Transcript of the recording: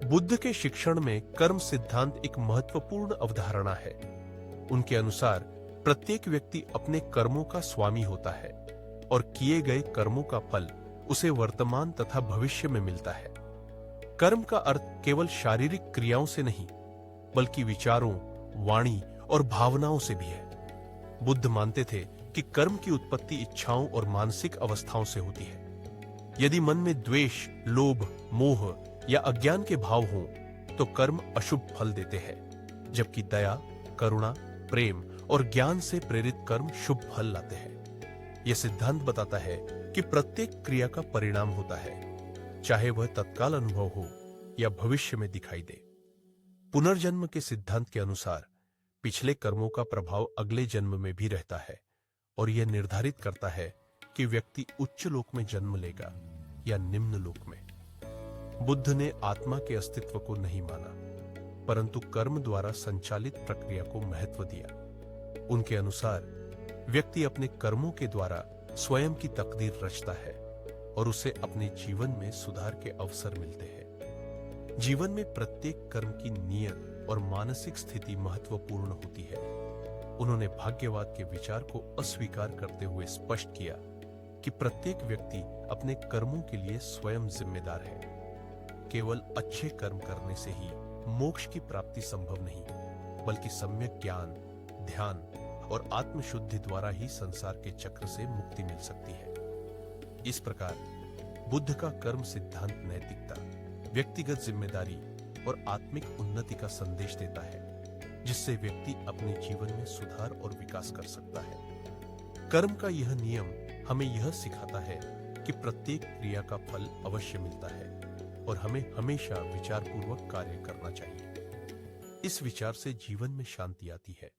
बुद्ध के शिक्षण में कर्म सिद्धांत एक महत्वपूर्ण अवधारणा है। उनके अनुसार प्रत्येक व्यक्ति अपने कर्मों का स्वामी होता है और किए गए कर्मों का फल उसे वर्तमान तथा भविष्य में मिलता है। कर्म का अर्थ केवल शारीरिक क्रियाओं से नहीं, बल्कि विचारों, वाणी और भावनाओं से भी है। बुद्ध मानते थे कि कर्म की उत्पत्ति इच्छाओं और मानसिक अवस्थाओं से होती है। यदि मन में द्वेष, लोभ, मोह या अज्ञान के भाव हों, तो कर्म अशुभ फल देते हैं, जबकि दया, करुणा, प्रेम और ज्ञान से प्रेरित कर्म शुभ फल लाते हैं। यह सिद्धांत बताता है कि प्रत्येक क्रिया का परिणाम होता है, चाहे वह तत्काल अनुभव हो या भविष्य में दिखाई दे। पुनर्जन्म के सिद्धांत के अनुसार पिछले कर्मों का प्रभाव अगले जन्म में भी रहता है और यह निर्धारित करता है कि व्यक्ति उच्च लोक में जन्म लेगा या निम्न लोक में। बुद्ध ने आत्मा के अस्तित्व को नहीं माना, परंतु कर्म द्वारा संचालित प्रक्रिया को महत्व दिया। उनके अनुसार व्यक्ति अपने कर्मों के द्वारा स्वयं की तकदीर रचता है और उसे अपने जीवन में सुधार के अवसर मिलते हैं। जीवन में प्रत्येक कर्म की नियत और मानसिक स्थिति महत्वपूर्ण होती है। उन्होंने भाग्यवाद के विचार को अस्वीकार करते हुए स्पष्ट किया कि प्रत्येक व्यक्ति अपने कर्मों के लिए स्वयं जिम्मेदार है। केवल अच्छे कर्म करने से ही मोक्ष की प्राप्ति संभव नहीं, बल्कि सम्यक ज्ञान, ध्यान और आत्मशुद्धि द्वारा ही संसार के चक्र से मुक्ति मिल सकती है। इस प्रकार बुद्ध का कर्म सिद्धांत नैतिकता, व्यक्तिगत जिम्मेदारी और आत्मिक उन्नति का संदेश देता है, जिससे व्यक्ति अपने जीवन में सुधार और विकास कर सकता है। कर्म का यह नियम हमें यह सिखाता है कि प्रत्येक क्रिया का फल अवश्य मिलता है और हमें हमेशा विचारपूर्वक कार्य करना चाहिए। इस विचार से जीवन में शांति आती है